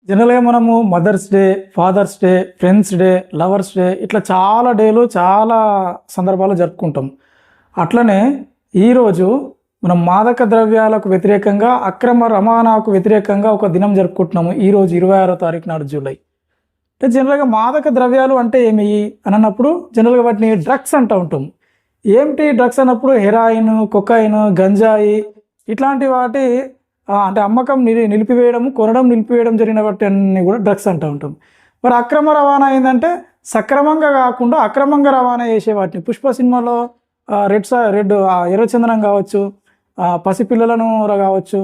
జనరల్‌గా మనము mothers day, fathers day, friends day, lovers day ఇట్లా చాలా డేలు చాలా సందర్భాల్లో జరుపుకుంటాం. అట్లనే ఈరోజు మనం మాదక ద్రవ్యాలకు వ్యతిరేకంగా, అక్రమ రవాణాకు వ్యతిరేకంగా ఒక దినం జరుపుకుంటున్నాము. ఈరోజు 26వ తారీఖు నాడు జూలై. అంటే జనరల్‌గా మాదక ద్రవ్యాలు అంటే ఏమి అని అన్నప్పుడు జనరల్‌గా వాటిని డ్రగ్స్ అంటూ ఉంటాం. ఏమిటి డ్రగ్స్ అన్నప్పుడు హెరాయిన్, కొకైన్, గంజాయి ఇట్లాంటి వాటి అంటే అమ్మకం నిలిపివేయడము, కొనడం నిలిపివేయడం జరిగిన వాటిని కూడా డ్రగ్స్ అంటూ ఉంటాం. మరి అక్రమ రవాణా ఏంటంటే సక్రమంగా కాకుండా అక్రమంగా రవాణా చేసే వాటిని. పుష్ప సినిమాలో రెడ్ ఎర్రచందనం కావచ్చు, పసిపిల్లలను కావచ్చు,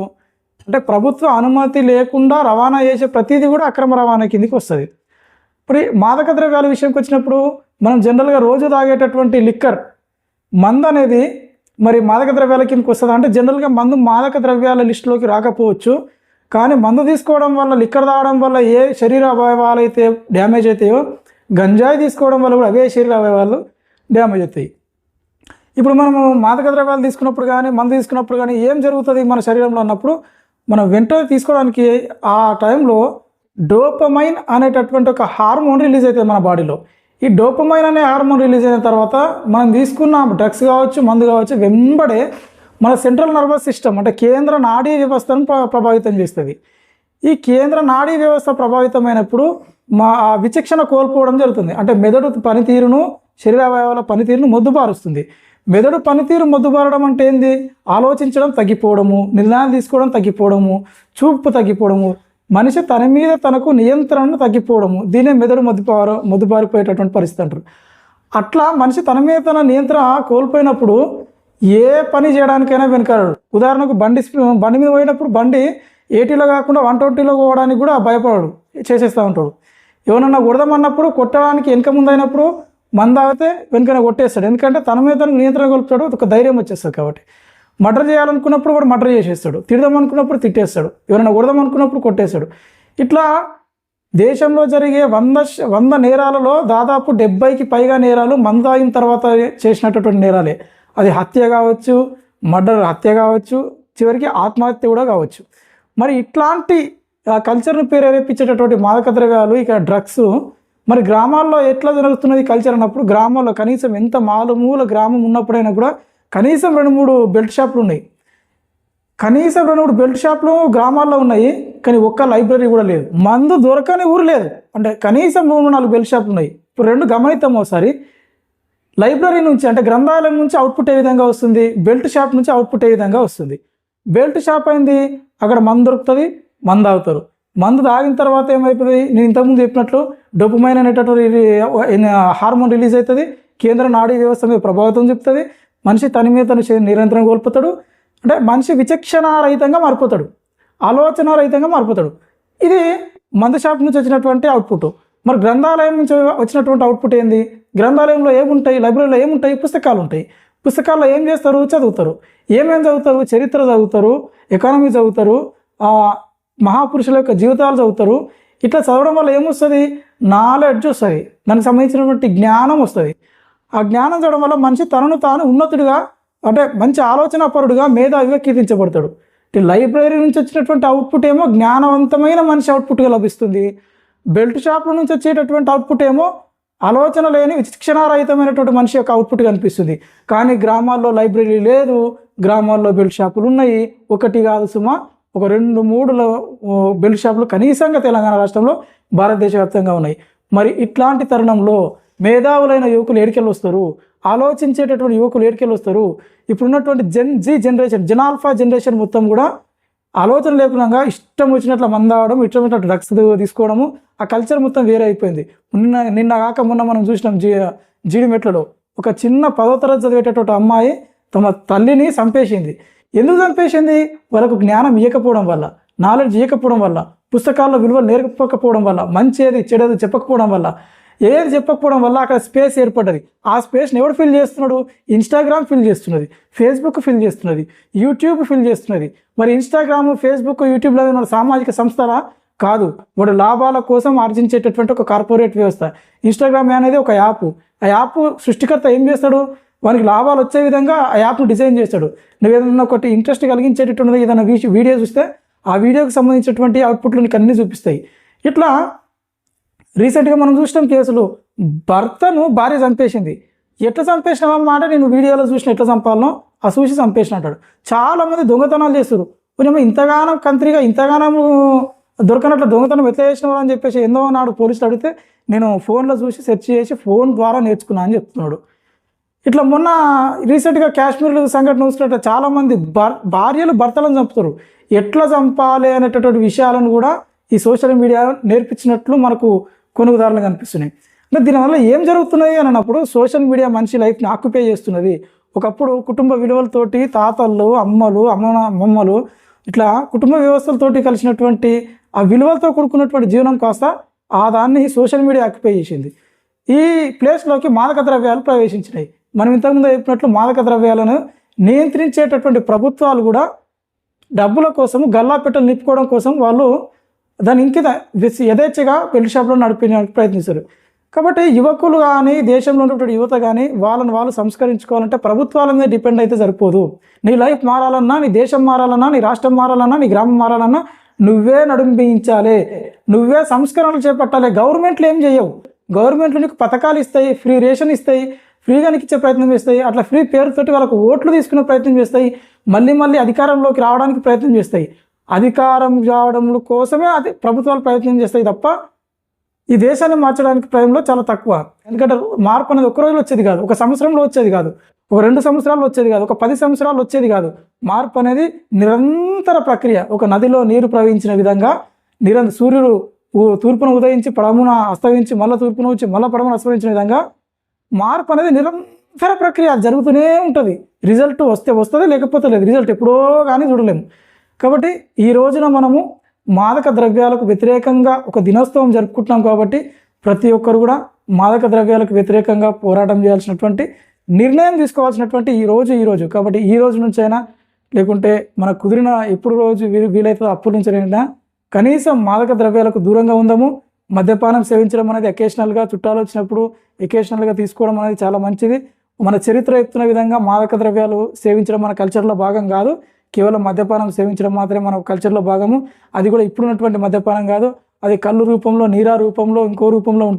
అంటే ప్రభుత్వ అనుమతి లేకుండా రవాణా చేసే ప్రతిదీ కూడా అక్రమ రవాణా కిందికి వస్తుంది. ఇప్పుడు మాదక ద్రవ్యాల విషయంకి వచ్చినప్పుడు మనం జనరల్గా రోజు తాగేటటువంటి లిక్కర్, మందు అనేది మరి మాదక ద్రవ్యాల కిందకి వస్తుందా అంటే జనరల్గా మందు మాదక ద్రవ్యాల లిస్టులోకి రాకపోవచ్చు. కానీ మందు తీసుకోవడం వల్ల, లిక్కర్ తాగడం వల్ల ఏ శరీర అవయవాలు అయితే డ్యామేజ్ అవుతాయో, గంజాయి తీసుకోవడం వల్ల కూడా అవే శరీర అవయవాలు డ్యామేజ్ అవుతాయి. ఇప్పుడు మనము మాదక ద్రవ్యాలు తీసుకున్నప్పుడు కానీ, మందు తీసుకున్నప్పుడు కానీ ఏం జరుగుతుంది మన శరీరంలో అన్నప్పుడు, మనం వెంటనే తీసుకోవడానికి ఆ టైంలో డోపమైన్ అనేటటువంటి ఒక హార్మోన్ రిలీజ్ అవుతుంది మన బాడీలో. ఈ డోపమైన్ అనే హార్మోన్ రిలీజ్ అయిన తర్వాత మనం తీసుకున్న డ్రగ్స్ కావచ్చు, మందు కావచ్చు, వెంబడే మన సెంట్రల్ నర్వస్ సిస్టమ్ అంటే కేంద్ర నాడీ వ్యవస్థను ప్రభావితం చేస్తుంది. ఈ కేంద్ర నాడీ వ్యవస్థ ప్రభావితమైనప్పుడు విచక్షణ కోల్పోవడం జరుగుతుంది. అంటే మెదడు పనితీరును, శరీర అవయవాల పనితీరును మొద్దుబారుస్తుంది. మెదడు పనితీరు మొద్దుబారడం అంటే ఏంది? ఆలోచించడం తగ్గిపోవడము, నిర్ణయాలు తీసుకోవడం తగ్గిపోవడము, చూపు తగ్గిపోవడము, మనిషి తన మీద తనకు నియంత్రణను తగ్గిపోవడము, దీనే మెదడు మొద్దుబారిపోయేటటువంటి పరిస్థితి అంటారు. అట్లా మనిషి తన మీద తన నియంత్రణ కోల్పోయినప్పుడు ఏ పని చేయడానికైనా వెనకాడు. ఉదాహరణకు బండి మీద పోయినప్పుడు బండి 80లో కాకుండా 120లో పోవడానికి కూడా భయపడాడు, చేసేస్తూ ఉంటాడు. ఎవరన్నా కొడదామన్నప్పుడు కొట్టడానికి వెనక ముందైనప్పుడు మంద తాగితే వెనుకనే కొట్టేస్తాడు. ఎందుకంటే తన మీద తనకు నియంత్రణ కోల్పోతాడు, ఒక ధైర్యం వచ్చేస్తుంది కాబట్టి. మర్డర్ చేయాలనుకున్నప్పుడు కూడా మర్డర్ చేసేస్తాడు, తిడదాం అనుకున్నప్పుడు తిట్టేస్తాడు, ఎవరైనా కొడదాం అనుకున్నప్పుడు కొట్టేస్తాడు. ఇట్లా దేశంలో జరిగే 100 నేరాలలో దాదాపు 70కి పైగా నేరాలు మందు తాగిన తర్వాత చేసినటువంటి నేరాలే. అది హత్య కావచ్చు, హత్య కావచ్చు, చివరికి ఆత్మహత్య కూడా కావచ్చు. మరి ఇట్లాంటి కల్చర్ను ప్రేరేపించేటటువంటి మాదక ద్రవ్యాలు, ఇక డ్రగ్స్ మరి గ్రామాల్లో ఎట్లా జరుగుతున్నది కల్చర్ అన్నప్పుడు, గ్రామాల్లో కనీసం ఎంత మారుమూల గ్రామం ఉన్నప్పుడైనా కూడా కనీసం 2-3 బెల్ట్ షాపులు ఉన్నాయి. కనీసం 2-3 బెల్ట్ షాపులు గ్రామాల్లో ఉన్నాయి, కానీ ఒక్క లైబ్రరీ కూడా లేదు. మందు దొరకని ఊరు లేదు. అంటే కనీసం 3-4 బెల్ట్ షాపులు ఉన్నాయి. ఇప్పుడు 2 గమనిద్దాం ఒకసారి. లైబ్రరీ నుంచి అంటే గ్రంథాలయం నుంచి అవుట్పుట్ ఏ విధంగా వస్తుంది, బెల్ట్ షాప్ నుంచి అవుట్పుట్ ఏ విధంగా వస్తుంది. బెల్ట్ షాప్ అయింది, అక్కడ మందు దొరుకుతుంది, మందు తాగుతారు. మందు తాగిన తర్వాత ఏమవుతుంది, నేను ఇంతకుముందు చెప్పినట్లు డోపమైన్ అనేటటువంటి హార్మోన్ రిలీజ్ అవుతుంది, కేంద్ర నాడీ వ్యవస్థ మీద ప్రభావితం చూపుతుంది, మనిషి తన మీద తను నిరంతరం కోల్పోతాడు. అంటే మనిషి విచక్షణ రహితంగా మారిపోతాడు, ఆలోచన రహితంగా మారిపోతాడు. ఇది మందు షాప్ నుంచి వచ్చినటువంటి అవుట్పుట్. మరి గ్రంథాలయం నుంచి వచ్చినటువంటి అవుట్పుట్ ఏంది? గ్రంథాలయంలో ఏముంటాయి, లైబ్రరీలో ఏముంటాయి? పుస్తకాలు ఉంటాయి. పుస్తకాల్లో ఏం చేస్తారు? చదువుతారు. ఏమేమి చదువుతారు? చరిత్ర చదువుతారు, ఎకానమీ చదువుతారు, మహాపురుషుల యొక్క జీవితాలు చదువుతారు. ఇట్లా చదవడం వల్ల ఏమొస్తుంది? నాలెడ్జ్ వస్తుంది, దానికి సంబంధించినటువంటి జ్ఞానం వస్తుంది. ఆ జ్ఞానం చదవడం వల్ల మనిషి తనను తాను ఉన్నతుడిగా, అంటే మంచి ఆలోచనాపరుడుగా, మేధావిగా కీర్తించబడతాడు. లైబ్రరీ నుంచి వచ్చినటువంటి అవుట్పుట్ ఏమో జ్ఞానవంతమైన మనిషి అవుట్పుట్గా లభిస్తుంది. బెల్ట్ షాపుల నుంచి వచ్చేటటువంటి అవుట్పుట్ ఏమో ఆలోచన లేని విచక్షణారహితమైనటువంటి మనిషి యొక్క అవుట్పుట్ కనిపిస్తుంది. కానీ గ్రామాల్లో లైబ్రరీ లేదు, గ్రామాల్లో బెల్ట్ షాపులు ఉన్నాయి. ఒకటి కాదు సుమా, ఒక 2-3 బెల్ట్ షాపులు కనీసంగా తెలంగాణ రాష్ట్రంలో, భారతదేశ వ్యాప్తంగా ఉన్నాయి. మరి ఇట్లాంటి తరుణంలో మేధావులైన యువకులు ఏడికెళ్ళి వస్తారు, ఆలోచించేటటువంటి యువకులు ఏడికెళ్ళి వస్తారు? ఇప్పుడున్నటువంటి జెన్ ఆల్ఫా జనరేషన్ మొత్తం కూడా ఆలోచన లేకుండా ఇష్టం వచ్చినట్లు మందావడం, ఇష్టం వచ్చినట్టు డ్రగ్స్ తీసుకోవడము, ఆ కల్చర్ మొత్తం వేరే అయిపోయింది. నిన్న కాక మొన్న మనం చూసినాం జీడిమెట్లలో ఒక చిన్న 10వ తరగతి చదివేటటువంటి అమ్మాయి తమ తల్లిని చంపేసింది. ఎందుకు చంపేసింది? వాళ్ళకు జ్ఞానం ఇవ్వకపోవడం వల్ల, నాలెడ్జ్ ఇవ్వకపోవడం వల్ల, పుస్తకాల్లో విలువలు నేర్పకపోవడం వల్ల, మంచిది చెడేది చెప్పకపోవడం వల్ల, ఏది చెప్పకపోవడం వల్ల అక్కడ స్పేస్ ఏర్పడ్డది. ఆ స్పేస్ని ఎవడు ఫిల్ చేస్తున్నాడు? ఇన్స్టాగ్రామ్ ఫిల్ చేస్తున్నది, ఫేస్బుక్ ఫిల్ చేస్తున్నది, యూట్యూబ్ ఫిల్ చేస్తున్నది. మరి ఇన్స్టాగ్రామ్, ఫేస్బుక్, యూట్యూబ్లో ఉన్న సామాజిక సంస్థల కాదు, వాడు లాభాల కోసం ఆర్జించేటటువంటి ఒక కార్పొరేట్ వ్యవస్థ. ఇన్స్టాగ్రామ్ అనేది ఒక యాప్. ఆ యాప్ సృష్టికర్త ఏం చేస్తాడు? వానికి లాభాలు వచ్చే విధంగా ఆ యాప్ను డిజైన్ చేస్తాడు. నువ్వు ఏదైనా ఒకటి ఇంట్రెస్ట్ కలిగించేటటువంటిది ఏదైనా వీడియో చూస్తే ఆ వీడియోకి సంబంధించినటువంటి అవుట్పుట్లు నీకు అన్నీ చూపిస్తాయి. ఇట్లా రీసెంట్గా మనం చూసిన కేసులు, భర్తను భార్య చంపేసింది. ఎట్లా చంపేసినావు అన్నమాట, నేను వీడియోలో చూసిన ఎట్లా చంపాలనో ఆ చూసి చంపేసిన అంటాడు. చాలామంది దొంగతనాలు చేస్తారు. కొంచెం ఇంతగానం కంత్రిగా ఇంతగానం దొరకనట్లు దొంగతనం ఎట్లా చేసినావు అని చెప్పేసి ఎన్నో నాడు పోలీసులు అడిగితే నేను ఫోన్లో చూసి సెర్చ్ చేసి ఫోన్ ద్వారా నేర్చుకున్నా అని చెప్తున్నాడు. ఇట్లా మొన్న రీసెంట్గా కాశ్మీర్ సంఘటన చూసినట్టు చాలామంది భార్యలు భర్తలను చంపుతారు. ఎట్లా చంపాలి అనేటటువంటి విషయాలను కూడా ఈ సోషల్ మీడియా నేర్పించినట్లు మనకు కొన్ని ఉదాహరణలు కనిపిస్తున్నాయి. అంటే దీనివల్ల ఏం జరుగుతున్నాయి అని అన్నప్పుడు సోషల్ మీడియా మనిషి లైఫ్ని ఆక్యుపై చేస్తున్నది. ఒకప్పుడు కుటుంబ విలువలతోటి తాతళ్ళు అమ్మమ్మలు ఇట్లా కుటుంబ వ్యవస్థలతోటి కలిసినటువంటి ఆ విలువలతో కూడుకున్నటువంటి జీవనం కాస్త ఆ దాన్ని సోషల్ మీడియా ఆక్యుపై చేసింది. ఈ ప్లేస్లోకి మాదక ద్రవ్యాలు ప్రవేశించినాయి. మనం ఇంతకుముందు చెప్పినట్లు మాదక ద్రవ్యాలను నియంత్రించేటటువంటి ప్రభుత్వాలు కూడా డబ్బుల కోసము గల్లాపెట్టలు నింపుకోవడం కోసం వాళ్ళు దాన్ని ఇంకిత యథేచ్ఛగా పెళ్లి షాపులో నడిపించడానికి ప్రయత్నిస్తారు. కాబట్టి యువకులు కానీ దేశంలో ఉన్నటువంటి యువత కానీ వాళ్ళని వాళ్ళు సంస్కరించుకోవాలంటే ప్రభుత్వాల మీద డిపెండ్ అయితే సరిపోదు. నీ లైఫ్ మారాలన్నా, నీ దేశం మారాలన్నా, నీ రాష్ట్రం మారాలన్నా, నీ గ్రామం మారాలన్నా నువ్వే నడుంబించాలి, నువ్వే సంస్కరణలు చేపట్టాలి. గవర్నమెంట్లు ఏం చేయవు. గవర్నమెంట్లు నీకు పథకాలు ఇస్తాయి, ఫ్రీ రేషన్ ఇస్తాయి, ఫ్రీగా నీకు ఇచ్చే ప్రయత్నం చేస్తాయి. అట్లా ఫ్రీ పేరుతోటి వాళ్ళకు ఓట్లు తీసుకునే ప్రయత్నం చేస్తాయి. మళ్ళీ అధికారంలోకి రావడానికి ప్రయత్నం చేస్తాయి. అధికారం రావడం కోసమే అది ప్రభుత్వాలు ప్రయత్నం చేస్తాయి తప్ప ఈ దేశాన్ని మార్చడానికి ప్రయత్నంలో చాలా తక్కువ. ఎందుకంటే మార్పు అనేది ఒక రోజులో వచ్చేది కాదు, ఒక సంవత్సరంలో వచ్చేది కాదు, ఒక 2 సంవత్సరాలు వచ్చేది కాదు, ఒక 10 సంవత్సరాలు వచ్చేది కాదు. మార్పు అనేది నిరంతర ప్రక్రియ. ఒక నదిలో నీరు ప్రవహించిన విధంగా సూర్యుడు తూర్పున ఉదయించి పడమున అస్తమించి మళ్ళీ తూర్పున వచ్చి మళ్ళీ పడమున అస్తమించిన విధంగా మార్పు అనేది నిరంతర ప్రక్రియ జరుగుతూనే ఉంటుంది. రిజల్ట్ వస్తుంది, లేకపోతే లేదు. రిజల్ట్ ఎప్పుడో కానీ చూడలేము. కాబట్టి ఈ రోజున మనము మాదక ద్రవ్యాలకు వ్యతిరేకంగా ఒక దినోత్సవం జరుపుకుంటున్నాం. కాబట్టి ప్రతి ఒక్కరు కూడా మాదక ద్రవ్యాలకు వ్యతిరేకంగా పోరాటం చేయాల్సినటువంటి నిర్ణయం తీసుకోవాల్సినటువంటి ఈ రోజు. కాబట్టి ఈ రోజు నుంచైనా లేకుంటే మనకు కుదిరిన ఎప్పుడు రోజు వీలైతే అప్పటి నుంచైనా కనీసం మాదక ద్రవ్యాలకు దూరంగా ఉందాము. మద్యపానం సేవించడం అనేది అకేషనల్గా చుట్టాలు వచ్చినప్పుడు అకేషనల్గా తీసుకోవడం అనేది చాలా మంచిది. మన చరిత్ర చెప్తున్న విధంగా మాదక ద్రవ్యాలు సేవించడం మన కల్చర్లో భాగం కాదు. కేవలం మద్యపానం సేవించడం మాత్రమే మన కల్చర్లో భాగము. అది కూడా ఇప్పుడున్నటువంటి మద్యపానం కాదు. అది కళ్ళు రూపంలో, నీరా రూపంలో, ఇంకో రూపంలో ఉంటుంది.